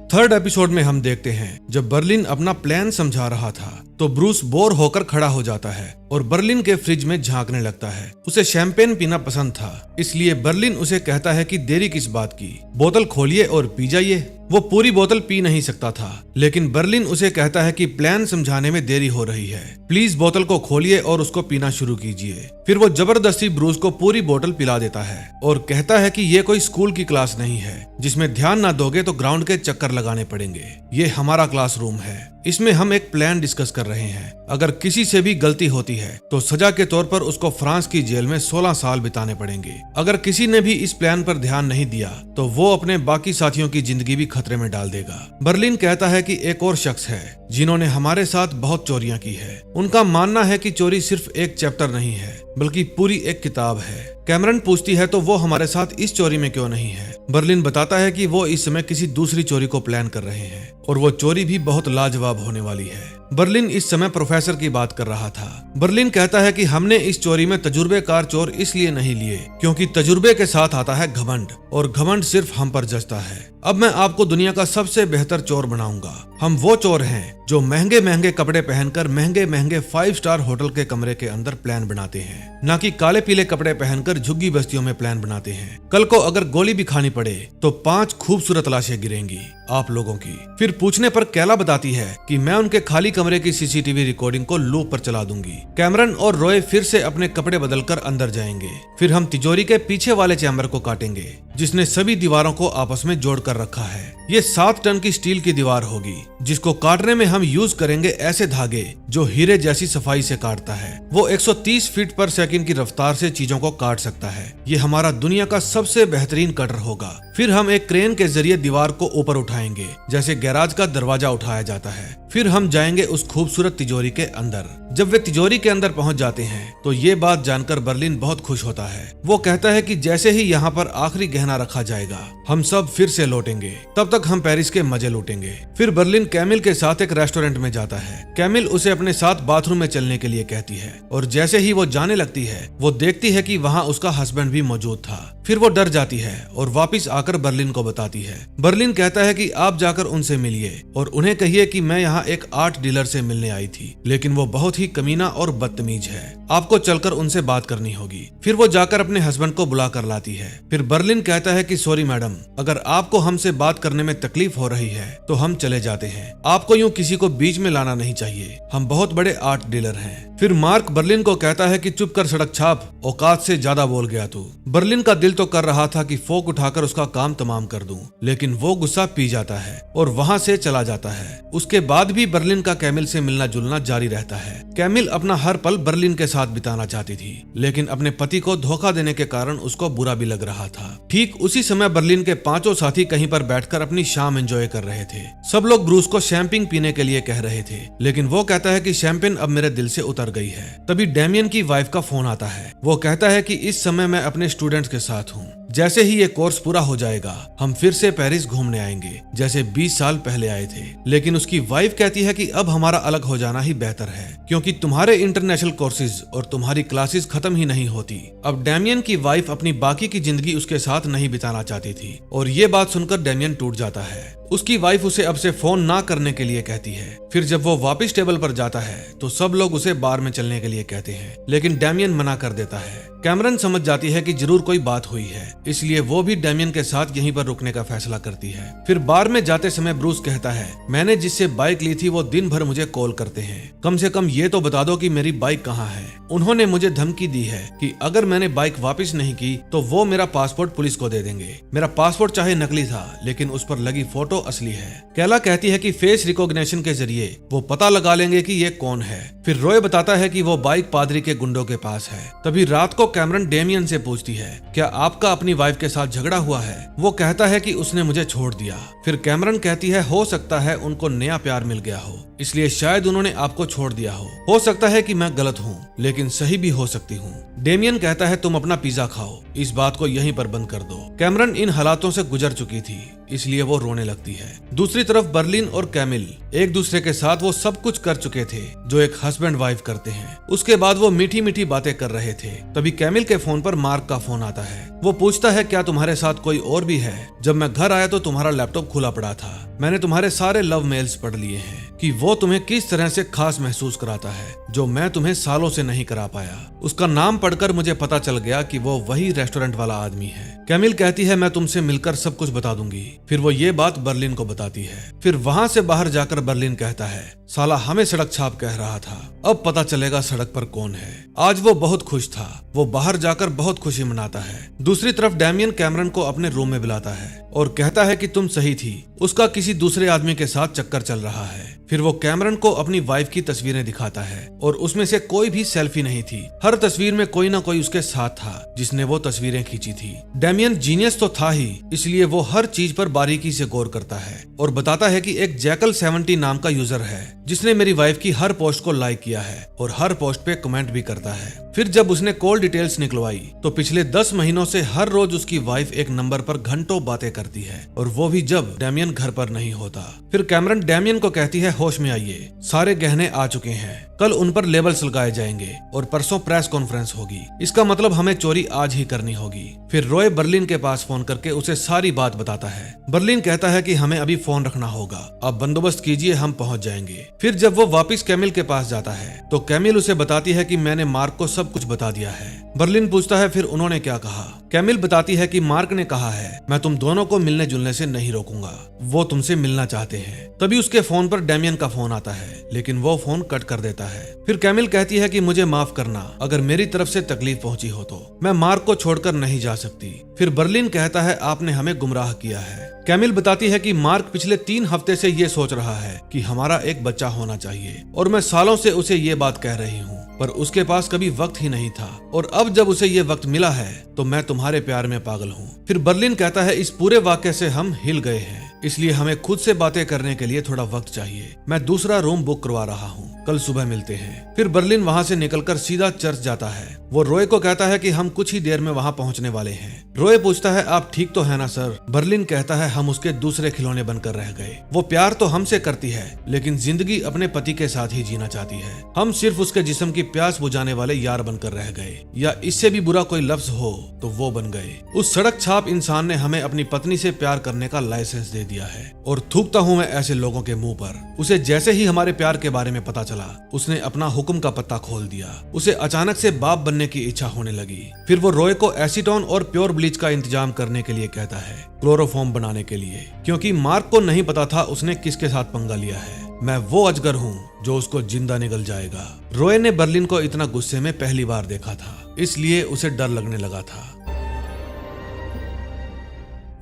3rd एपिसोड में हम देखते हैं जब बर्लिन अपना प्लान समझा रहा था तो ब्रूस बोर होकर खड़ा हो जाता है और बर्लिन के फ्रिज में झांकने लगता है। उसे शैंपेन पीना पसंद था, इसलिए बर्लिन उसे कहता है कि देरी किस बात की, बोतल खोलिए और पी जाइए। वो पूरी बोतल पी नहीं सकता था, लेकिन बर्लिन उसे कहता है कि प्लान समझाने में देरी हो रही है, प्लीज बोतल को खोलिए और उसको पीना शुरू कीजिए। फिर वो जबरदस्ती ब्रूस को पूरी बोतल पिला देता है और कहता है कि ये कोई स्कूल की क्लास नहीं है जिसमें ध्यान ना दोगे तो ग्राउंड के चक्कर लगाने पड़ेंगे। ये हमारा क्लासरूम है, इसमें हम एक प्लान डिस्कस कर रहे हैं। अगर किसी से भी गलती होती है तो सजा के तौर पर उसको फ्रांस की जेल में 16 साल बिताने पड़ेंगे। अगर किसी ने भी इस प्लान पर ध्यान नहीं दिया तो वो अपने बाकी साथियों की जिंदगी भी खतरे में डाल देगा। बर्लिन कहता है कि एक और शख्स है जिन्होंने हमारे साथ बहुत चोरियां की है। उनका मानना है कि चोरी सिर्फ एक चैप्टर नहीं है बल्कि पूरी एक किताब है। कैमरन पूछती है तो वो हमारे साथ इस चोरी में क्यों नहीं है। बर्लिन बताता है कि वो इस समय किसी दूसरी चोरी को प्लान कर रहे हैं और वो चोरी भी बहुत लाजवाब होने वाली है। बर्लिन इस समय प्रोफेसर की बात कर रहा था। बर्लिन कहता है कि हमने इस चोरी में तजुर्बेकार चोर इसलिए नहीं लिए क्योंकि तजुर्बे के साथ आता है घमंड, और घमंड सिर्फ हम पर जचता है। अब मैं आपको दुनिया का सबसे बेहतर चोर बनाऊंगा। हम वो चोर हैं जो महंगे महंगे कपड़े पहनकर महंगे महंगे 5 स्टार होटल के कमरे के अंदर प्लान बनाते हैं, ना कि काले पीले कपड़े पहनकर झुग्गी बस्तियों में प्लान बनाते हैं। कल को अगर गोली भी खानी पड़े तो 5 खूबसूरत लाशें गिरेंगी आप लोगों की। फिर पूछने पर कैला बताती है कि मैं उनके खाली कमरे की सीसीटीवी रिकॉर्डिंग को लूप पर चला दूंगी। कैमरन और रॉय फिर से अपने कपड़े बदलकर अंदर जाएंगे। फिर हम तिजोरी के पीछे वाले चैम्बर को काटेंगे जिसने सभी दीवारों को आपस में जोड़कर रखा है। ये 7 टन की स्टील की दीवार होगी जिसको काटने में हम यूज करेंगे ऐसे धागे जो हीरे जैसी सफाई से काटता है। वो 130 फीट पर सेकंड की रफ्तार से चीजों को काट सकता है। ये हमारा दुनिया का सबसे बेहतरीन कटर होगा। फिर हम एक क्रेन के जरिए दीवार को ऊपर उठाएंगे जैसे गैराज का दरवाजा उठाया जाता है। फिर हम जाएंगे उस खूबसूरत तिजोरी के अंदर। जब वे तिजोरी के अंदर पहुंच जाते हैं तो ये बात जानकर बर्लिन बहुत खुश होता है। वो कहता है कि जैसे ही यहाँ पर आखिरी गहना रखा जाएगा हम सब फिर से लौटेंगे, तब तक हम पेरिस के मजे लूटेंगे। फिर बर्लिन कैमिल के साथ एक रेस्टोरेंट में जाता है। कैमिल उसे अपने साथ बाथरूम में चलने के लिए कहती है और जैसे ही वो जाने लगती है वो देखती है कि वहाँ उसका हस्बैंड भी मौजूद था। फिर वो डर जाती है और वापिस आकर बर्लिन को बताती है। बर्लिन कहता है कि आप जाकर उनसे मिलिए और उन्हें कहिए कि मैं यहाँ एक आर्ट डीलर से मिलने आई थी, लेकिन वो बहुत ही कमीना और बदतमीज है। आपको चलकर उनसे बात करनी होगी। फिर वो जाकर अपने हस्बैंड को बुला कर लाती है। फिर बर्लिन कहता है कि सॉरी मैडम, अगर आपको हमसे बात करने में तकलीफ हो रही है तो हम चले जाते हैं। आपको यूं किसी को बीच में लाना नहीं चाहिए, हम बहुत बड़े आर्ट डीलर हैं। फिर मार्क बर्लिन को कहता है कि चुप कर सड़क छाप, औकात से ज्यादा बोल गया तू। बर्लिन का दिल तो कर रहा था कि फोक उठाकर उसका काम तमाम कर दूं, लेकिन वो गुस्सा पी जाता है और वहाँ से चला जाता है। उसके बाद भी बर्लिन का कैमिल से मिलना जुलना जारी रहता है। कैमिल अपना हर पल बर्लिन के साथ बिताना चाहती थी, लेकिन अपने पति को धोखा देने के कारण उसको बुरा भी लग रहा था। ठीक उसी समय बर्लिन के 5 साथी कहीं पर बैठकर अपनी शाम एंजॉय कर रहे थे। सब लोग ब्रूस को शैंपेन पीने के लिए कह रहे थे, लेकिन वो कहता है कि शैंपेन अब मेरे दिल से उतर गई है। तभी डैमियन की वाइफ का फोन आता है। वो कहता है कि इस समय मैं अपने स्टूडेंट्स के साथ हूँ। जैसे ही ये कोर्स पूरा हो जाएगा हम फिर से पेरिस घूमने आएंगे जैसे 20 साल पहले आए थे। लेकिन उसकी वाइफ कहती है कि अब हमारा अलग हो जाना ही बेहतर है, क्योंकि तुम्हारे इंटरनेशनल कोर्सेज और तुम्हारी क्लासेस खत्म ही नहीं होती। अब डेमियन की वाइफ अपनी बाकी की जिंदगी उसके साथ नहीं बिताना चाहती थी और ये बात सुनकर डेमियन टूट जाता है। उसकी वाइफ उसे अब से फोन ना करने के लिए कहती है। फिर जब वो वापस टेबल पर जाता है तो सब लोग उसे बार में चलने के लिए कहते हैं, लेकिन डेमियन मना कर देता है। कैमरन समझ जाती है कि जरूर कोई बात हुई है, इसलिए वो भी डेमियन के साथ यहीं पर रुकने का फैसला करती है। फिर बार में जाते समय ब्रूस कहता है, मैंने जिससे बाइक ली थी वो दिन भर मुझे कॉल करते हैं, कम से कम ये तो बता दो कि मेरी बाइक कहाँ है। उन्होंने मुझे धमकी दी है कि अगर मैंने बाइक वापस नहीं की तो वो मेरा पासपोर्ट पुलिस को दे देंगे। मेरा पासपोर्ट चाहे नकली था लेकिन उस पर लगी फोटो असली है। कैला कहती है कि फेस रिकॉग्निशन के जरिए वो पता लगा लेंगे कि ये कौन है। फिर रॉय बताता है कि वो बाइक पादरी के गुंडों के पास है। तभी रात को कैमरन डेमियन से पूछती है, क्या आपका अपनी वाइफ के साथ झगड़ा हुआ है? वो कहता है कि उसने मुझे छोड़ दिया। फिर कैमरन कहती है, हो सकता है उनको नया प्यार मिल गया हो, इसलिए शायद उन्होंने आपको छोड़ दिया हो सकता है कि मैं गलत हूँ लेकिन सही भी हो सकती हूँ। डेमियन कहता है, तुम अपना पिज्जा खाओ, इस बात को यहीं पर बंद कर दो। कैमरन इन हालातों से गुजर चुकी थी, इसलिए वो रोने लगती है। दूसरी तरफ बर्लिन और कैमिल एक दूसरे के साथ वो सब कुछ कर चुके थे जो एक हस्बैंड वाइफ करते हैं। उसके बाद वो मीठी मीठी बातें कर रहे थे। तभी कैमिल के फोन पर मार्क का फोन आता है। वो पूछता है, क्या तुम्हारे साथ कोई और भी है? जब मैं घर आया तो तुम्हारा लैपटॉप खुला पड़ा था। मैंने तुम्हारे सारे लव मेल्स पढ़ लिए हैं कि वो तुम्हें किस तरह से खास महसूस कराता है जो मैं तुम्हें सालों से नहीं करा पाया। उसका नाम पढ़कर मुझे पता चल गया कि वो वही रेस्टोरेंट वाला आदमी है। कैमिल कहती है, मैं तुमसे मिलकर सब कुछ बता दूंगी। फिर वो ये बात बर्लिन को बताती है। फिर वहां से बाहर जाकर बर्लिन कहता है, साला हमें सड़क छाप कह रहा था, अब पता चलेगा सड़क पर कौन है। आज वो बहुत खुश था। वो बाहर जाकर बहुत खुशी मनाता है। दूसरी तरफ डेमियन कैमरन को अपने रूम में बुलाता है और कहता है कि तुम सही थी, उसका किसी दूसरे आदमी के साथ चक्कर चल रहा है। फिर वो कैमरन को अपनी वाइफ की तस्वीरें दिखाता है और उसमें से कोई भी सेल्फी नहीं थी। हर तस्वीर में कोई ना कोई उसके साथ था जिसने वो तस्वीरें खींची थी। डेमियन जीनियस तो था ही, इसलिए वो हर चीज पर बारीकी से गौर करता है और बताता है कि एक जैकल 70 नाम का यूजर है जिसने मेरी वाइफ की हर पोस्ट को लाइक किया है और हर पोस्ट पे कमेंट भी करता है। फिर जब उसने कॉल डिटेल्स निकलवाई तो पिछले 10 महीनों से हर रोज उसकी वाइफ एक नंबर पर घंटों बातें करती है और वो भी जब डेमियन घर पर नहीं होता। फिर कैमरन डेमियन को कहती है, होश में आइए, सारे गहने आ चुके हैं, कल उन पर लेबल्स लगाए जाएंगे और परसों प्रेस कॉन्फ्रेंस होगी। इसका मतलब हमें चोरी आज ही करनी होगी। फिर रॉय बर्लिन के पास फोन करके उसे सारी बात बताता है। बर्लिन कहता है कि हमें अभी फोन रखना होगा, आप बंदोबस्त कीजिए, हम पहुंच जाएंगे। फिर जब वो वापस कैमिल के पास जाता है तो कैमिल उसे बताती है कि मैंने मार्क को सब कुछ बता दिया है। बर्लिन पूछता है, फिर उन्होंने क्या कहा? कैमिल बताती है कि मार्क ने कहा है, मैं तुम दोनों को मिलने जुलने से नहीं रोकूंगा, वो तुमसे मिलना चाहते हैं। तभी उसके फोन पर डेमियन का फोन आता है, लेकिन वो फोन कट कर देता है। फिर कैमिल कहती है कि मुझे माफ करना, अगर मेरी तरफ से तकलीफ पहुंची हो तो मैं मार्क को छोड़कर नहीं जा सकती। फिर बर्लिन कहता है, आपने हमें गुमराह किया है। कैमिल बताती है कि मार्क पिछले 3 हफ्ते से ये सोच रहा है कि हमारा एक बच्चा होना चाहिए और मैं सालों से उसे ये बात कह रही हूँ, पर उसके पास कभी वक्त ही नहीं था और अब जब उसे ये वक्त मिला है तो मैं तुम्हारे प्यार में पागल हूँ। फिर बर्लिन कहता है, इस पूरे वाक्य से हम हिल गए हैं, इसलिए हमें खुद से बातें करने के लिए थोड़ा वक्त चाहिए। मैं दूसरा रूम बुक करवा रहा हूँ, कल सुबह मिलते हैं। फिर बर्लिन वहाँ से निकलकर सीधा चर्च जाता है। वो रॉय को कहता है कि हम कुछ ही देर में वहाँ पहुँचने वाले हैं। रॉय पूछता है, आप ठीक तो है ना सर? बर्लिन कहता है, हम उसके दूसरे खिलौने बनकर रह गए। वो प्यार तो हमसे करती है लेकिन जिंदगी अपने पति के साथ ही जीना चाहती है। हम सिर्फ उसके जिस्म की प्यास बुझाने वाले यार बनकर रह गए, या इससे भी बुरा कोई लफ्ज हो तो वो बन गए। उस सड़क छाप इंसान ने हमें अपनी पत्नी से प्यार करने का लाइसेंस दे दिया है और थूकता हूँ मैं ऐसे लोगों के मुंह पर। उसे जैसे ही हमारे प्यार के बारे में पता चला उसने अपना हुक्म का पत्ता खोल दिया। उसे अचानक से बाप बनने की इच्छा होने लगी। फिर वो रॉय को एसीटोन और प्योर ब्लीच का इंतजाम करने के लिए कहता है, क्लोरोफॉर्म बनाने के लिए, क्योंकि मार्क को नहीं पता था उसने किसके साथ पंगा लिया है। मैं वो अजगर हूँ जो उसको जिंदा निगल जाएगा। रॉय ने बर्लिन को इतना गुस्से में पहली बार देखा था, इसलिए उसे डर लगने लगा था।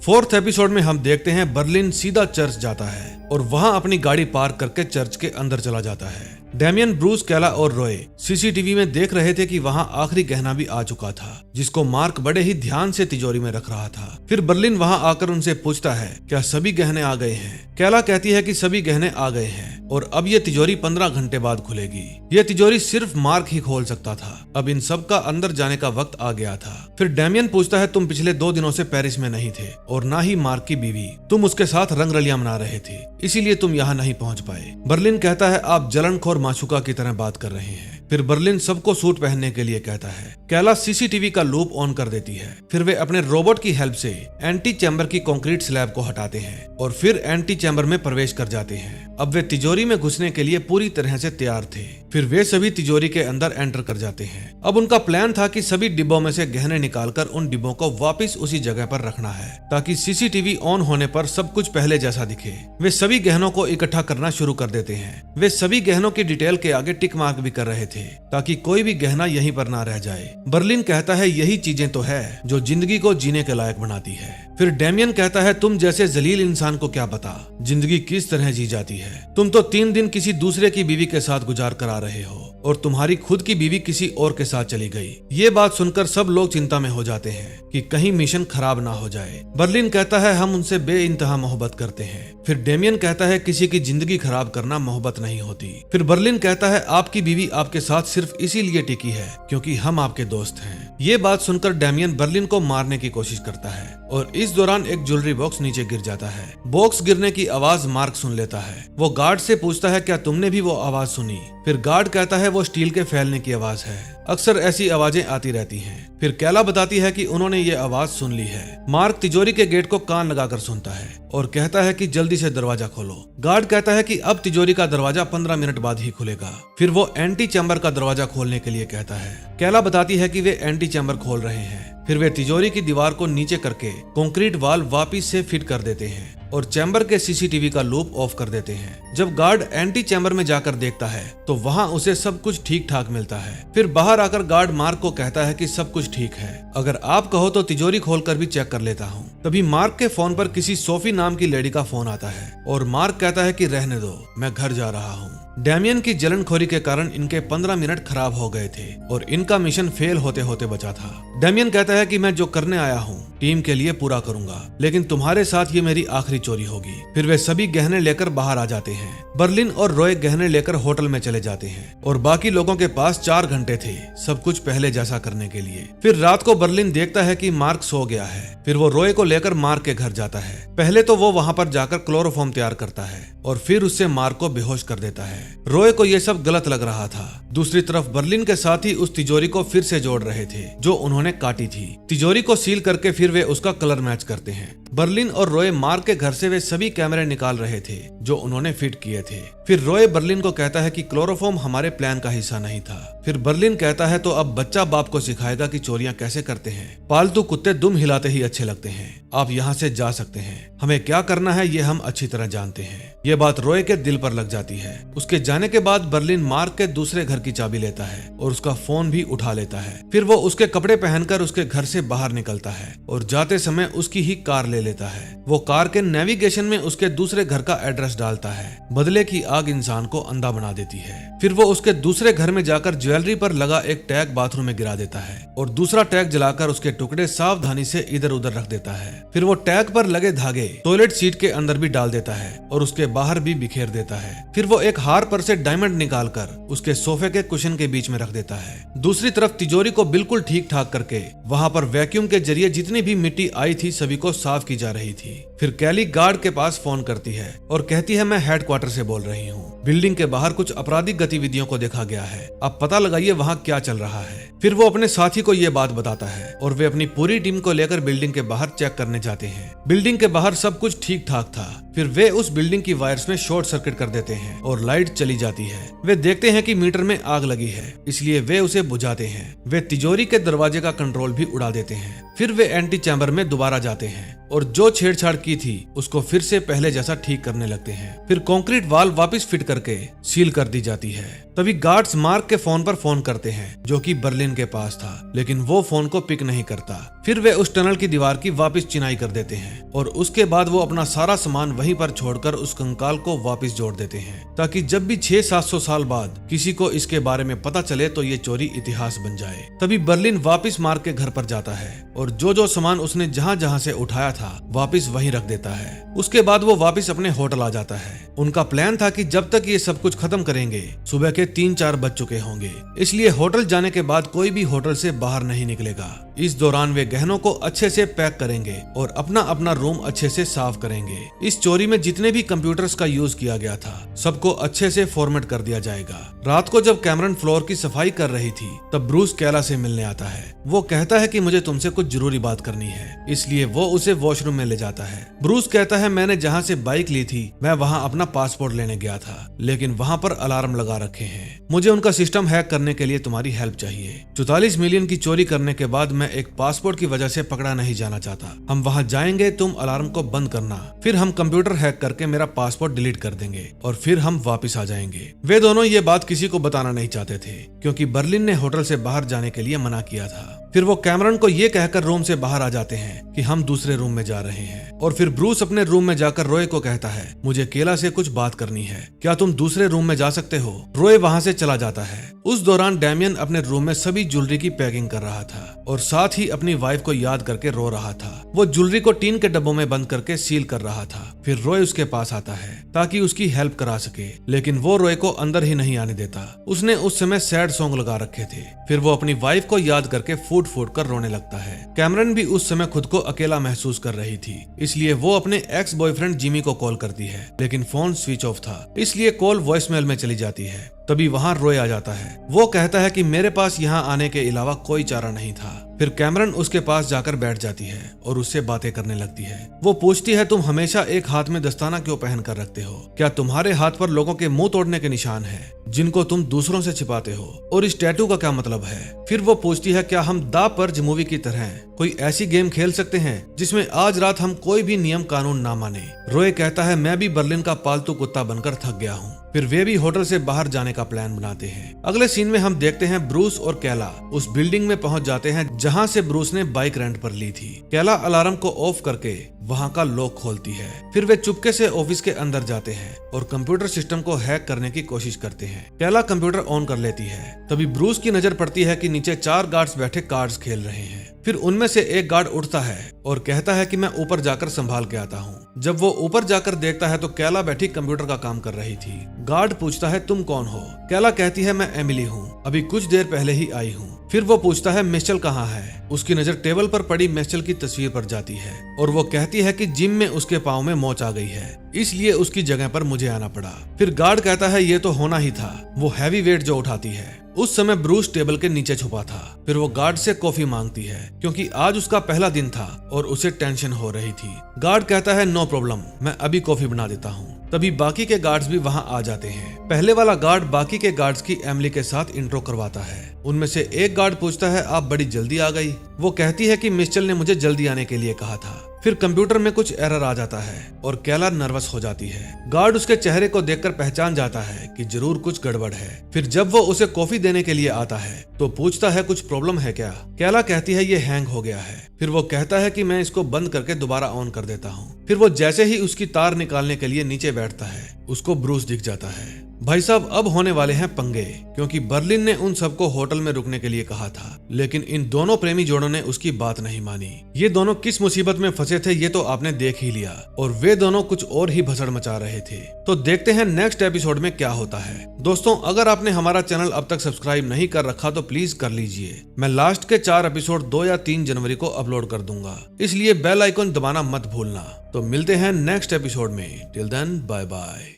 4th एपिसोड में हम देखते हैं बर्लिन सीधा चर्च जाता है और वहां अपनी गाड़ी पार्क करके चर्च के अंदर चला जाता है। डेमियन, ब्रूस, कैला और रॉय सीसीटीवी में देख रहे थे कि वहां आखिरी गहना भी आ चुका था, जिसको मार्क बड़े ही ध्यान से तिजोरी में रख रहा था। फिर बर्लिन वहां आकर उनसे पूछता है, क्या सभी गहने आ गए हैं? कैला कहती है कि सभी गहने आ गए हैं और अब ये तिजोरी 15 घंटे बाद खुलेगी। ये तिजोरी सिर्फ मार्क ही खोल सकता था। अब इन सब का अंदर जाने का वक्त आ गया था। फिर डेमियन पूछता है, तुम पिछले 2 दिनों से पेरिस में नहीं थे और ना ही मार्क की बीवी, तुम उसके साथ रंगरलियां मना रहे थे, इसीलिए तुम यहाँ नहीं पहुंच पाए। बर्लिन कहता है, आप जलनखोर माशूका की तरह बात कर रहे हैं। फिर बर्लिन सबको सूट पहनने के लिए कहता है। कैला सीसीटीवी का लूप ऑन कर देती है। फिर वे अपने रोबोट की हेल्प से एंटी चैम्बर की कंक्रीट स्लैब को हटाते हैं और फिर एंटी चैम्बर में प्रवेश कर जाते हैं। अब वे तिजोरी में घुसने के लिए पूरी तरह से तैयार थे। फिर वे सभी तिजोरी के अंदर एंटर कर जाते हैं। अब उनका प्लान था कि सभी डिब्बों में से गहने निकालकर उन डिब्बों को वापस उसी जगह पर रखना है, ताकि सीसीटीवी ऑन होने पर सब कुछ पहले जैसा दिखे। वे सभी गहनों को इकट्ठा करना शुरू कर देते हैं। वे सभी गहनों की डिटेल के आगे टिक मार्क भी कर रहे थे, ताकि कोई भी गहना यहीं पर ना रह जाए। बर्लिन कहता है, यही चीजें तो है जो जिंदगी को जीने के लायक बनाती है। फिर डेमियन कहता है, तुम जैसे जलील इंसान को क्या पता जिंदगी किस तरह जी जाती है। तुम तो 3 दिन किसी दूसरे की बीवी के साथ गुजार कर आ रहे हो और तुम्हारी खुद की बीवी किसी और के साथ चली गई। ये बात सुनकर सब लोग चिंता में हो जाते हैं कि कहीं मिशन खराब ना हो जाए। बर्लिन कहता है, हम उनसे बेइंतहा मोहब्बत करते हैं। फिर डेमियन कहता है, किसी की जिंदगी खराब करना मोहब्बत नहीं होती। फिर बर्लिन कहता है, आपकी बीवी आपके साथ सिर्फ इसीलिए टिकी है क्योंकि हम आपके दोस्त हैं। ये बात सुनकर डेमियन बर्लिन को मारने की कोशिश करता है और इस दौरान एक ज्वेलरी बॉक्स नीचे गिर जाता है। बॉक्स गिरने की आवाज मार्क सुन लेता है। वो गार्ड से पूछता है, क्या तुमने भी वो आवाज सुनी? फिर गार्ड कहता है, वो स्टील के फैलने की आवाज है। अक्सर ऐसी आवाजें आती रहती हैं। फिर कैला बताती है कि उन्होंने ये आवाज सुन ली है। मार्क तिजोरी के गेट को कान लगाकर सुनता है और कहता है कि जल्दी से दरवाजा खोलो। गार्ड कहता है कि अब तिजोरी का दरवाजा 15 मिनट बाद ही खुलेगा। फिर वो एंटी चैम्बर का दरवाजा खोलने के लिए कहता है। कैला बताती है कि वे एंटी चैम्बर खोल रहे हैं। फिर वे तिजोरी की दीवार को नीचे करके कंक्रीट वाल वापस से फिट कर देते हैं और चैम्बर के सीसीटीवी का लूप ऑफ कर देते हैं। जब गार्ड एंटी चैम्बर में जाकर देखता है तो वहां उसे सब कुछ ठीक ठाक मिलता है। फिर बाहर आकर गार्ड मार्क को कहता है कि सब कुछ ठीक है, अगर आप कहो तो तिजोरी खोलकर भी चेक कर लेता हूँ। तभी मार्क के फोन पर किसी सोफी नाम की लेडी का फोन आता है और मार्क कहता है कि रहने दो, मैं घर जा रहा हूँ। डेमियन की जलनखोरी के कारण इनके 15 मिनट खराब हो गए थे और इनका मिशन फेल होते होते बचा था। डेमियन कहता है कि मैं जो करने आया हूँ टीम के लिए पूरा करूंगा, लेकिन तुम्हारे साथ ये मेरी आखिरी चोरी होगी। फिर वे सभी गहने लेकर बाहर आ जाते हैं। बर्लिन और रॉय गहने लेकर होटल में चले जाते हैं और बाकी लोगों के पास 4 घंटे थे सब कुछ पहले जैसा करने के लिए। फिर रात को बर्लिन देखता है कि मार्क सो गया है। फिर वो रॉय को लेकर मार्क के घर जाता है। पहले तो वो वहाँ पर जाकर क्लोरोफॉर्म तैयार करता है और फिर उससे मार्क को बेहोश कर देता है। रॉय को ये सब गलत लग रहा था। दूसरी तरफ बर्लिन के साथी उस तिजोरी को फिर से जोड़ रहे थे जो उन्होंने काटी थी। तिजोरी को सील करके फिर वे उसका कलर मैच करते हैं। बर्लिन और रॉय मार्क के घर से वे सभी कैमरे निकाल रहे थे जो उन्होंने फिट किए थे। फिर रॉय बर्लिन को कहता है कि क्लोरोफॉर्म हमारे प्लान का हिस्सा नहीं था। फिर बर्लिन कहता है, तो अब बच्चा बाप को सिखाएगा कि चोरियां कैसे करते हैं। पालतू कुत्ते दुम हिलाते ही अच्छे लगते हैं, आप यहाँ से जा सकते हैं, हमें क्या करना है ये हम अच्छी तरह जानते हैं। ये बात रॉय के दिल पर लग जाती है। उसके जाने के बाद बर्लिन मार्क के दूसरे घर की चाबी लेता है और उसका फोन भी उठा लेता है। फिर वो उसके कपड़े पहनकर उसके घर से बाहर निकलता है और जाते समय उसकी ही कार ले लेता है। वो कार के नेविगेशन में उसके दूसरे घर का एड्रेस डालता है। बदले की आग इंसान को अंधा बना देती है। फिर वो उसके दूसरे घर में जाकर ज्वेलरी पर लगा एक टैग बाथरूम में गिरा देता है और दूसरा टैग जलाकर उसके टुकड़े सावधानी से इधर उधर रख देता है। फिर वो टैग पर लगे धागे टॉयलेट सीट के अंदर भी डाल देता है और उसके बाहर भी बिखेर देता है। फिर वो एक हार पर से डायमंड निकालकर उसके सोफे के कुशन के बीच में रख देता है। दूसरी तरफ तिजोरी को बिल्कुल ठीक ठाक करके वहाँ पर वैक्यूम के जरिए जितनी भी मिट्टी आई थी सभी को साफ की जा रही थी। फिर कैली गार्ड के पास फोन करती है और कहती है, मैं हेडक्वार्टर से बोल रही हूँ, बिल्डिंग के बाहर कुछ आपराधिक गतिविधियों को देखा गया है, आप पता लगाइए वहाँ क्या चल रहा है। फिर वो अपने साथी को ये बात बताता है और वे अपनी पूरी टीम को लेकर बिल्डिंग के बाहर चेक करने जाते हैं। बिल्डिंग के बाहर सब कुछ ठीक ठाक था। फिर वे उस बिल्डिंग की वायर्स में शॉर्ट सर्किट कर देते हैं और लाइट चली जाती है। वे देखते हैं कि मीटर में आग लगी है, इसलिए वे उसे बुझाते हैं। वे तिजोरी के दरवाजे का कंट्रोल भी उड़ा देते हैं। फिर वे एंटी चैम्बर में दोबारा जाते हैं और जो छेड़छाड़ की थी उसको फिर से पहले जैसा ठीक करने लगते हैं। फिर कंक्रीट वाल वापस फिट करके सील कर दी जाती है। तभी गार्ड्स मार्क के फोन पर फोन करते हैं जो कि बर्लिन के पास था, लेकिन वो फोन को पिक नहीं करता। फिर वे उस टनल की दीवार की वापस चिनाई कर देते हैं और उसके बाद वो अपना सारा सामान वहीं पर छोड़कर उस कंकाल को वापस जोड़ देते हैं ताकि जब भी 600-700 साल बाद किसी को इसके बारे में पता चले तो ये चोरी इतिहास बन जाए। तभी बर्लिन वापस मार्क के घर पर जाता है और जो सामान उसने जहाँ जहाँ से उठाया था वापस वहीं रख देता है। उसके बाद वो वापस अपने होटल आ जाता है। उनका प्लान था कि जब तक ये सब कुछ खत्म करेंगे सुबह के 3-4 बज चुके होंगे, इसलिए होटल जाने के बाद कोई भी होटल से बाहर नहीं निकलेगा। इस दौरान वे गहनों को अच्छे से पैक करेंगे और अपना अपना रूम अच्छे से साफ करेंगे। इस चोरी में जितने भी कंप्यूटर्स का यूज किया गया था सबको अच्छे से फॉर्मेट कर दिया जाएगा। रात को जब कैमरन फ्लोर की सफाई कर रही थी तब ब्रूस कैला से मिलने आता है। वो कहता है कि मुझे तुमसे कुछ जरूरी बात करनी है, इसलिए वो उसे वॉशरूम में ले जाता है। ब्रूस कहता है मैंने जहाँ से बाइक ली थी मैं वहाँ अपना पासपोर्ट लेने गया था, लेकिन वहाँ पर अलार्म लगा रखे हैं। मुझे उनका सिस्टम हैक करने के लिए तुम्हारी हेल्प चाहिए। 44 मिलियन की चोरी करने के बाद मैं एक पासपोर्ट की वजह से पकड़ा नहीं जाना चाहता। हम वहाँ जाएंगे, तुम अलार्म को बंद करना, फिर हम कंप्यूटर हैक करके मेरा पासपोर्ट डिलीट कर देंगे और फिर हम वापस आ जाएंगे। वे दोनों ये बात किसी को बताना नहीं चाहते थे क्योंकि बर्लिन ने होटल से बाहर जाने के लिए मना किया था। फिर वो कैमरन को ये कहकर रूम से बाहर आ जाते हैं कि हम दूसरे रूम में जा रहे हैं और फिर ब्रूस अपने रूम में जाकर रॉय को कहता है मुझे केला से कुछ बात करनी है, क्या तुम दूसरे रूम में जा सकते हो। रॉय वहाँ से चला जाता है। उस दौरान डैमियन अपने रूम में सभी ज्वेलरी की पैकिंग कर रहा था और साथ ही अपनी वाइफ को याद करके रो रहा था। वो ज्वेलरी को टीन के डब्बों में बंद करके सील कर रहा था। फिर रॉय उसके पास आता है ताकि उसकी हेल्प करा सके, लेकिन वो रॉय को अंदर ही नहीं आने देता। उसने उस समय सैड सॉन्ग लगा रखे थे। फिर वो अपनी वाइफ को याद करके फूट फूट कर रोने लगता है। कैमरन भी उस समय खुद को अकेला महसूस कर रही थी, इसलिए वो अपने एक्स बॉयफ्रेंड जिमी को कॉल करती है, लेकिन फोन स्विच ऑफ था, इसलिए कॉल वॉइसमेल में चली जाती है। तभी वहाँ रॉय आ जाता है। वो कहता है कि मेरे पास यहाँ आने के अलावा कोई चारा नहीं था। फिर कैमरन उसके पास जाकर बैठ जाती है और उससे बातें करने लगती है। वो पूछती है तुम हमेशा एक हाथ में दस्ताना क्यों पहन कर रखते हो, क्या तुम्हारे हाथ पर लोगों के मुंह तोड़ने के निशान है जिनको तुम दूसरों से छिपाते हो, और इस टैटू का क्या मतलब है। फिर वो पूछती है क्या हम द पर्ज मूवी की तरह कोई ऐसी गेम खेल सकते हैं जिसमें आज रात हम कोई भी नियम कानून ना माने। रॉय कहता है मैं भी बर्लिन का पालतू कुत्ता बनकर थक गया हूँ। फिर वे भी होटल से बाहर जाने का प्लान बनाते हैं। अगले सीन में हम देखते हैं ब्रूस और कैला उस बिल्डिंग में पहुंच जाते हैं जहां से ब्रूस ने बाइक रेंट पर ली थी। कैला अलार्म को ऑफ करके वहां का लॉक खोलती है। फिर वे चुपके से ऑफिस के अंदर जाते हैं और कंप्यूटर सिस्टम को हैक करने की कोशिश करते हैं। कैला कंप्यूटर ऑन कर लेती है। तभी ब्रूस की नजर पड़ती है कि नीचे 4 गार्ड्स बैठे कार्ड्स खेल रहे हैं। फिर उनमें से एक गार्ड उठता है और कहता है कि मैं ऊपर जाकर संभाल के आता हूँ। जब वो ऊपर जाकर देखता है तो कैला बैठी कंप्यूटर का काम कर रही थी। गार्ड पूछता है तुम कौन हो। कैला कहती है मैं एमिली हूँ, अभी कुछ देर पहले ही आई हूँ। फिर वो पूछता है मिशेल कहाँ है। उसकी नजर टेबल पर पड़ी मिशेल की तस्वीर पर जाती है और वो कहती है कि जिम में उसके पाँव में मोच आ गई है, इसलिए उसकी जगह पर मुझे आना पड़ा। फिर गार्ड कहता है ये तो होना ही था, वो हैवी वेट जो उठाती है। उस समय ब्रूस टेबल के नीचे छुपा था। फिर वो गार्ड से कॉफी मांगती है क्योंकि आज उसका पहला दिन था और उसे टेंशन हो रही थी। गार्ड कहता है नो प्रॉब्लम, मैं अभी कॉफी बना देता हूँ। तभी बाकी के गार्ड्स भी वहाँ आ जाते हैं। पहले वाला गार्ड बाकी के गार्ड्स की एमिली के साथ इंट्रो करवाता है। उनमें से एक गार्ड पूछता है आप बड़ी जल्दी आ गई। वो कहती है कि मिशेल ने मुझे जल्दी आने के लिए कहा था। फिर कंप्यूटर में कुछ एरर आ जाता है और कैला नर्वस हो जाती है। गार्ड उसके चेहरे को देखकर पहचान जाता है कि जरूर कुछ गड़बड़ है। फिर जब वो उसे कॉफी देने के लिए आता है तो पूछता है कुछ प्रॉब्लम है क्या। कैला कहती है ये हैंग हो गया है। फिर वो कहता है कि मैं इसको बंद करके दोबारा ऑन कर देता हूँ। फिर वो जैसे ही उसकी तार निकालने के लिए नीचे बैठता है उसको ब्रूस दिख जाता है। भाई साहब अब होने वाले हैं पंगे, क्योंकि बर्लिन ने उन सबको होटल में रुकने के लिए कहा था, लेकिन इन दोनों प्रेमी जोड़ों ने उसकी बात नहीं मानी। ये दोनों किस मुसीबत में फंसे थे ये तो आपने देख ही लिया, और वे दोनों कुछ और ही भसड़ मचा रहे थे। तो देखते हैं नेक्स्ट एपिसोड में क्या होता है। दोस्तों अगर आपने हमारा चैनल अब तक सब्सक्राइब नहीं कर रखा तो प्लीज कर लीजिए। मैं लास्ट के 4 एपिसोड 2 या 3 जनवरी को अपलोड कर दूंगा, इसलिए बेल आइकन दबाना मत भूलना। तो मिलते हैं नेक्स्ट एपिसोड में। Till then bye bye.